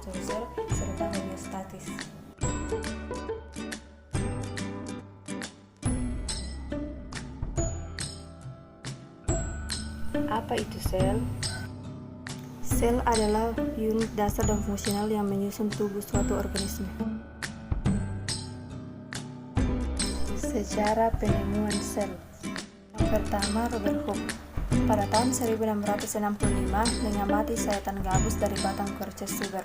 struktur sel, serta homeostatis. Apa itu sel? Sel adalah unit dasar dan fungsional yang menyusun tubuh suatu organisme. Sejarah penemuan sel. Yang pertama, Robert Hooke. Pada tahun 1665 mengamati sayatan gabus dari batang kerces sugar.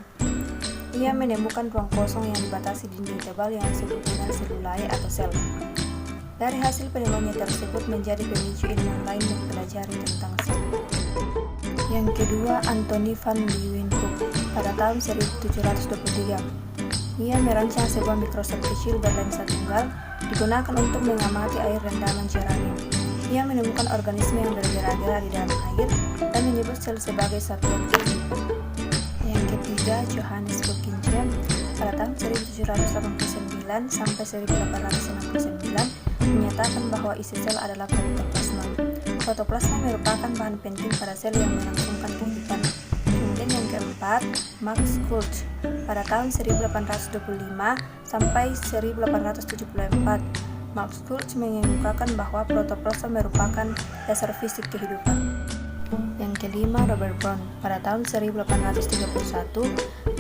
Ia menemukan ruang kosong yang dibatasi dinding tebal yang disebut dengan selulae atau sel. Dari hasil penemuannya tersebut menjadi pemicu ilmuwan lain mempelajari tentang sel. Yang kedua, Anthony van Leeuwenhoek pada tahun 1723. Ia merancang sebuah mikroskop kecil berlensa tunggal digunakan untuk mengamati air rendaman jeranium. Ia menemukan organisme yang bergerak-gerak di dalam air dan menyebut sel sebagai satuan kehidupan. Yang ketiga, Johannes Buckingham pada tahun 1789 sampai 1869 menyatakan bahwa isi sel adalah protoplasma. Protoplasma merupakan bahan penting pada sel yang melangsungkan kehidupan. Kemudian yang keempat, Max Schultz pada tahun 1825 sampai 1874. Max Schultz mengemukakan bahwa protoplasma merupakan dasar fisik kehidupan. Yang kelima, Robert Brown pada tahun 1831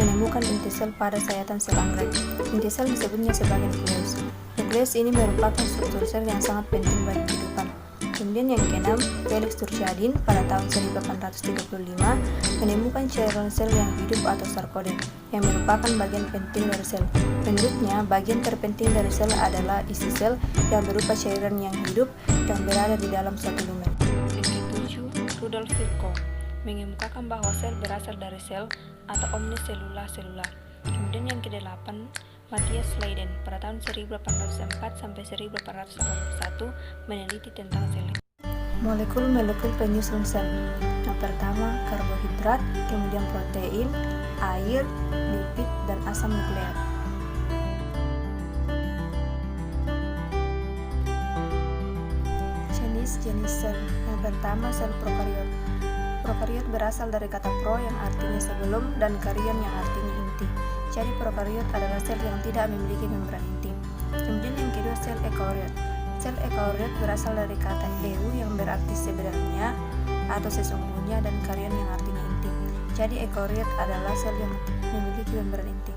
menemukan inti sel pada sayatan sel anggrek. Inti sel disebutnya sebagai nukleus. Nukleus ini merupakan struktur sel yang sangat penting bagi kehidupan. Kemudian yang keenam, Felix Turchadin pada tahun 1835 menemukan cairan sel yang hidup atau sarkoden, yang merupakan bagian penting dari sel. Menurutnya, bagian terpenting dari sel adalah isi sel yang berupa cairan yang hidup yang berada di dalam suatu lumen. Yang ketujuh, Rudolf Virchow mengemukakan bahwa sel berasal dari sel atau omniselula. Kemudian yang kedelapan, Matthias Leiden pada tahun 1804 sampai 1881 meneliti tentang sel. Molekul-molekul penyusun sel. Yang pertama, karbohidrat, kemudian protein, air, lipid, dan asam nukleat. Jenis-jenis sel. Yang pertama, sel prokariot. Prokariot berasal dari kata pro yang artinya sebelum dan karion yang artinya inti. Jadi prokariot adalah sel yang tidak memiliki membran inti. Kemudian yang kedua, sel ekariot. Sel ekariot berasal dari kata eu yang berarti sebenarnya atau sesungguhnya dan karion yang artinya inti. Jadi ekariot adalah sel yang memiliki membran inti.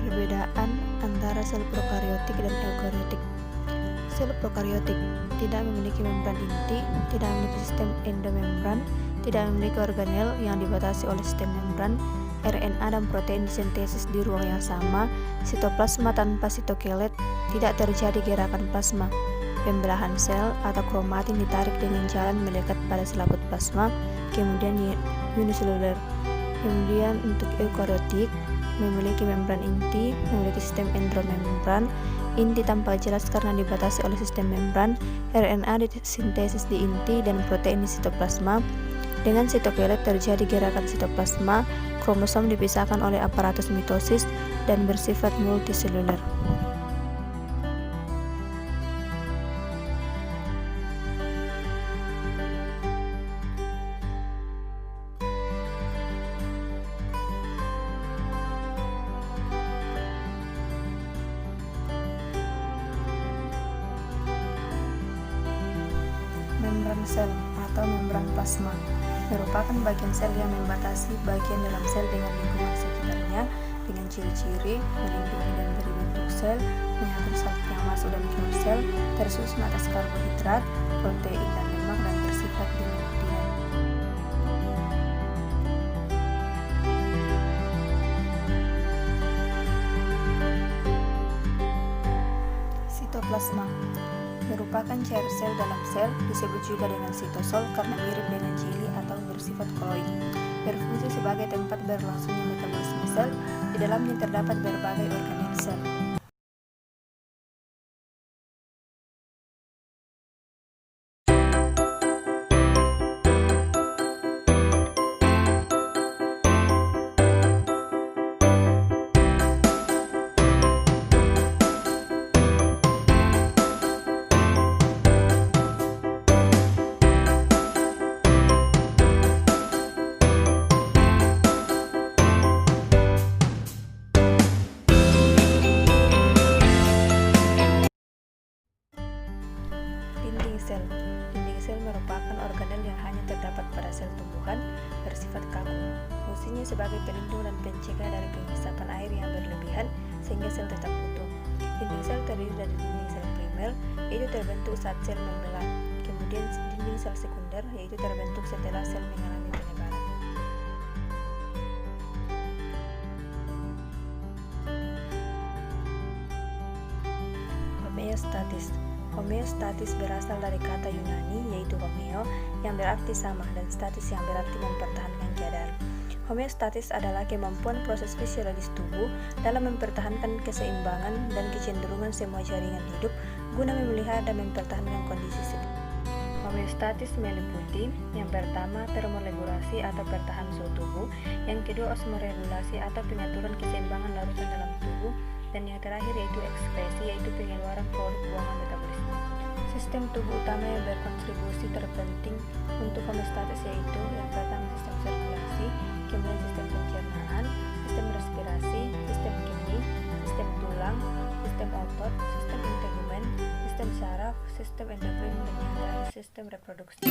Perbedaan antara sel prokariotik dan eukariotik. Sel prokariotik tidak memiliki membran inti, tidak memiliki sistem endomembran, tidak memiliki organel yang dibatasi oleh sistem membran, RNA dan protein disintesis di ruang yang sama, sitoplasma tanpa sitokelet, tidak terjadi gerakan plasma, pembelahan sel atau kromatin ditarik dengan jalan melekat pada selaput plasma, kemudian uniseluler. Kemudian untuk eukariotik memiliki membran inti, memiliki sistem endomembran, inti tampak jelas karena dibatasi oleh sistem membran, RNA disintesis di inti dan protein di sitoplasma. Dengan sitokelet terjadi gerakan sitoplasma, kromosom dipisahkan oleh aparatus mitosis dan bersifat multiseluler. Membran sel atau membran plasma merupakan bagian sel yang membatasi bagian dalam sel dengan lingkungan sekitarnya dengan ciri-ciri melindungi dan beri bentuk sel, mengatur zat yang masuk dan keluar sel, tersusun atas karbohidrat, protein dan lemak dan bersifat dinamis. Sitoplasma merupakan cair sel dalam sel, disebut juga dengan sitosol karena mirip dengan jeli atau bersifat koloid. Berfungsi sebagai tempat berlangsungnya metabolisme sel, di dalamnya terdapat berbagai organel sel. Fungsinya sebagai pelindung dan pencegah dari penghisapan air yang berlebihan sehingga sel tetap utuh. Dinding sel terdiri dari dinding sel primer, yaitu terbentuk saat sel membelah. Kemudian dinding sel sekunder, yaitu terbentuk setelah sel mengalami penebalan. Homeostatis. Homeostatis berasal dari kata Yunani yaitu homeo yang berarti sama dan statis yang berarti mempertahankan keadaan. Homeostatis adalah kemampuan proses fisiologis tubuh dalam mempertahankan keseimbangan dan kecenderungan semua jaringan hidup guna memelihara dan mempertahankan kondisi sehat. Homeostatis meliputi yang pertama termoregulasi atau pertahanan suhu tubuh, yang kedua osmoregulasi atau pengaturan keseimbangan larutan dalam tubuh, dan yang terakhir yaitu ekskresi, yaitu pengeluaran produk buangan metabolisme. Sistem tubuh utama yang berkontribusi terpenting untuk homeostatis yaitu yang pertama sistem sirkulasi, kemudian sistem pencernaan, sistem respirasi, sistem kemih, sistem tulang, sistem otot, sistem integumen, sistem saraf, sistem endokrin, dan yang terakhir sistem reproduksi.